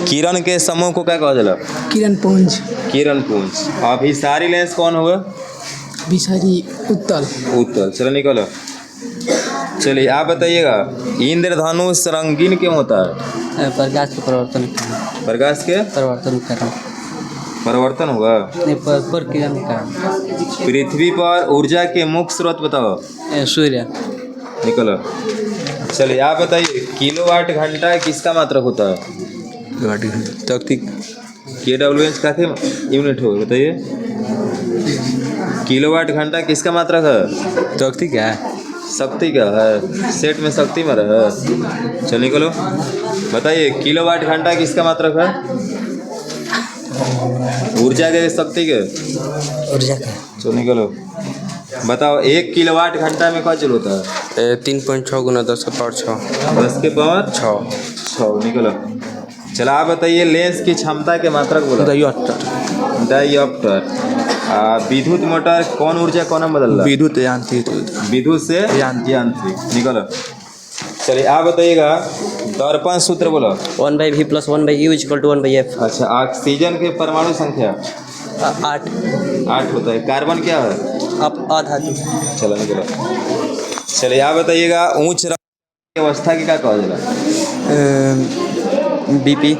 किरण के समूह को क्या कहा जाला? किरण पुंज। किरण पुंज। अभिसारी लेंस कौन होगा? अभिसारी उत्तल। उत्तल। चलो निकलो। चलिए आप बताइएगा, इंद्रधनुष रंगीन क्यों होता है? प्रकाश के परिवर्तन प्रकाश के परिवर्तन कारण परिवर्तन होगा। पर किरण के कारण। पृथ्वी पर ऊर्जा के मुख्य स्रोत बताओ। सूर्य। निकलो। चलिए आप बताइए, किलोवाट घंटा किसका मात्रक होता है? तौतिक। KWH का यूनिट हो बताइए। किलोवाट घंटा किसका मात्रक है? तौतिक क्या है? शक्ति का है, सेट में शक्ति में है। चलो निकलो। बताइए, किलोवाट घंटा किसका मात्रक है? ऊर्जा के शक्ति के? ऊर्जा का। चलो निकलो। बताओ, 1 किलोवाट घंटा में क्या जूल होता है? 3.6 गुना 10 के पावर 6। 10 के पावर 6। निकलो। चलो आप बताइए, लेंस की क्षमता के मात्रक बोलो। डायोप्टर। विद्युत मोटर कौन ऊर्जा कौन में बदल रहा है? विद्युत यांत्रिक। विद्युत से यांत्रिक। निकलो। चलिए आप बताइएगा, दर्पण सूत्र बोलो। 1/v + 1/u = 1/f। अच्छा, ऑक्सीजन के परमाणु संख्या 8 होता है। कार्बन क्या है? अधातु। चलो निकलो। चलिए आप बताइएगा, उच्च रक्त की अवस्था की क्या कहा जाएगा? बीपी।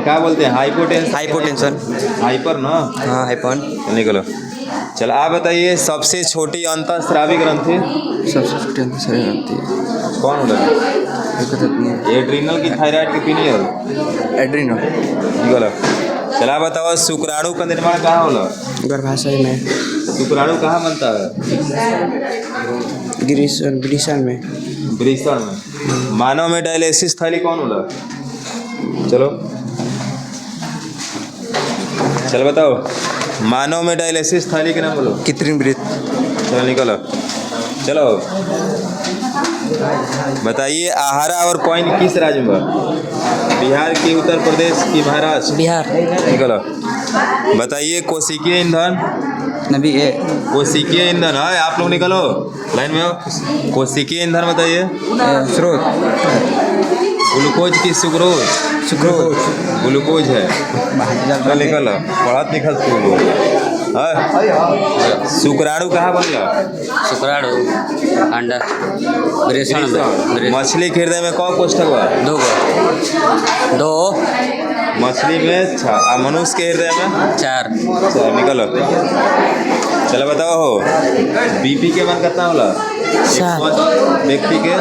क्या बोलते हैं? हाइपोटेंशन। हाइपर ना? हाँ, हाइपन। निकलो। चलो आप बताइए, सबसे छोटी अंतःस्रावी ग्रंथि सबसे छोटी ग्रंथि कौन होता है? एड्रीनल की थायराइड की पीनियल? एड्रीनल। निकलो। चला बताओ, शुक्राणु का निर्माण कहाँ होला? गर्भाशय में। शुक्राणु कहाँ बनता है? वृषण में। वृषण में। मानव में डायलिसिस थैली कौन होला? चलो बताओ, मानव में डायलिसिस थैली के नाम बोलो। कृत्रिम वृत्त। चलो निकलो। चलो बताइए, आहारा और कॉइन किस राज्य में? बिहार की, उत्तर प्रदेश की, महाराष्ट्र? बिहार। निकलो। बताइए, कोशिकीय ईंधन। कोशिकीय ईंधन है। आप लोग निकलो, लाइन में हो। कोशिकीय ईंधन बताइए। स्रोत। ग्लूकोज की सुक्रोज? ग्लूकोज है। निकलो, पढ़त लिखत शुक्राणु कहाँ बनला? शुक्राणु अंडा वृषण में। मछली के हृदय में कौन कोष्ठक बा? 2। मछली में 6। मनुष्य के हृदय में 4। निकलो। चलो बताओ हो, बीपी के मान कितना होला? व्यक्ति के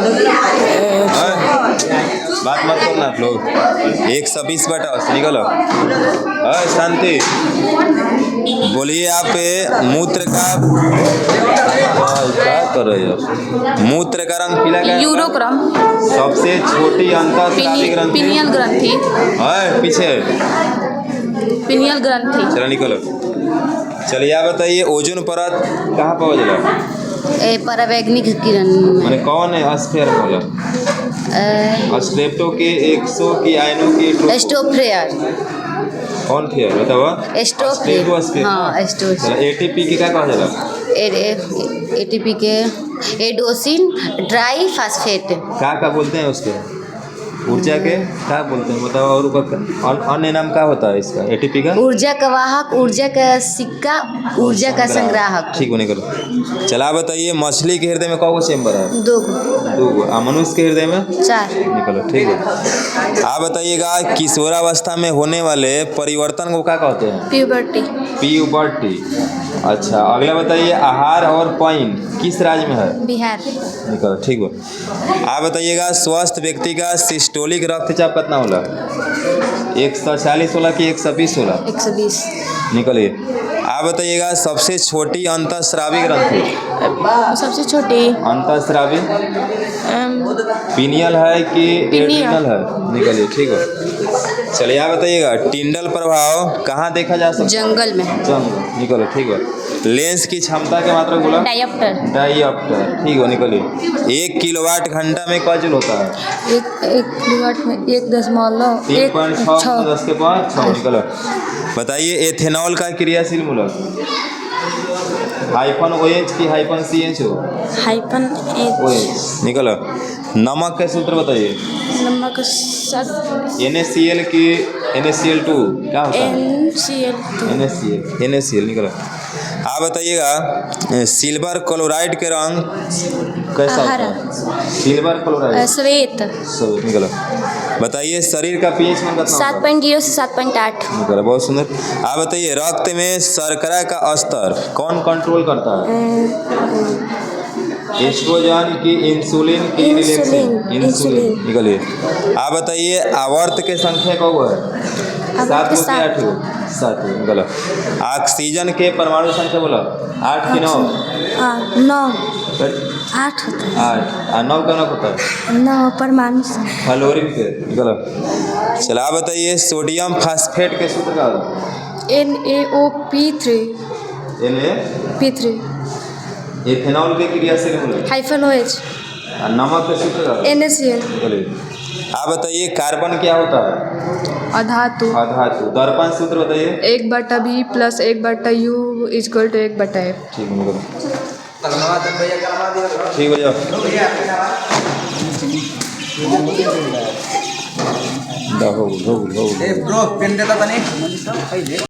बात मत करना आप लोग। 120 बटा। निकलो। शांति। बोलिए आप, मूत्र का क्या कर रहे हो? मूत्र का रंग पीला क्या? यूरोक्रम। सबसे छोटी अंतःस्रावी ग्रंथि? पिनियल ग्रंथि। पीछे पिनियल ग्रंथि। चलो निकलो। चलिए आप बताइए, ओजोन परत कहाँ पाओ जाला? परावैंगनिक किरण माने कौन है? स्फीयर बोला। स्ट्रेप्टो के 100 की आयनों की एस्टोफेयर। कौन थे बताओ? एस्टोफेयर। हाँ, एस्टोफेयर। एटीपी की क्या कहा जाला? एटीपी के एडोसिन ट्राइफॉस्फेट। क्या बोलते हैं उसके? ऊर्जा के क्या बोलते हैं बताओ? और अन्य नाम क्या होता है इसका? एटीपी का ऊर्जा का वाहक, ऊर्जा का सिक्का, ऊर्जा का संग्राहक। ठीक होने करो। चला बताइए, मछली के हृदय में कौन चेम्बर है? 2। मनुष्य के हृदय में 4। निकलो। ठीक है। आप बताइएगा, किशोरावस्था में होने वाले परिवर्तन को क्या कहते हैं? प्यूबर्टी। अच्छा, अगला बताइए, आहार और पाइन किस राज्य में है? बिहार। निकलो। ठीक हो। आप बताइएगा, स्वस्थ व्यक्ति का सिस्टोलिक रक्तचाप कितना होला? 140 होला कि 120 होला? 120। निकलिए। आप बताइएगा, सबसे छोटी अंतःस्रावी ग्रंथि? सबसे छोटी अंतःस्रावी पीनियल है कि एड्रीनल है? निकलिए। ठीक हो। चलिए आप बताइएगा, टिंडल प्रभाव कहाँ देखा जा सकता है? जंगल में। निकलो। ठीक हो। लेंस की क्षमता के मात्रक बोला? डायोप्टर। ठीक हो। निकलिए। 1 किलोवाट घंटा में क्या जूल होता है? 1 किलोवाट में 1.6 10 के पावर 6। निकलो। बताइए, एथेनॉल का क्रियाशील मूलक? -OH की -CH हो? -H। निकलो। नमक का सूत्र बताइए। नमक के साथ NaCl की NaCl2 क्या होता है? NCl NaCl निकलो। आप बताइएगा सिल्वर क्लोराइड के रंग कैसा होता है? सिल्वर क्लोराइड श्वेत सब निकलो। बताइए शरीर का pH मान कितना होता है? 7.0 से 7.8 निकलो, बहुत सुंदर। आप बताइए रक्त में शर्करा का स्तर कौन कंट्रोल करता है? एस्ट्रोजन की इंसुलिन की रिलैक्सिंग इंसुलिन निकलिए। आप बताइए आवर्त के संख्या कौ है? 7 गो के 8 गो? 7 गो निकलो। ऑक्सीजन के परमाणु संख्या बोलो 8 की 9? 9 8 होता है 8 और 9 का 9 होता है 9 परमाणु फ्लोरीन के निकलो। चलो आप बताइए सोडियम फास्फेट के सूत्र का NaOP3 Na इथेनॉल के क्रियाशील मूल्य -OH नमक के सूत्र का NaCl निकलिए। आप बताइए कार्बन क्या होता है? अधातु। अधातु। दर्पण सूत्र बताइए। 1/B + 1/U = 1/F। ठीक है निकलो। ठीक हो जाओ। ब्रो पेन देता था नहीं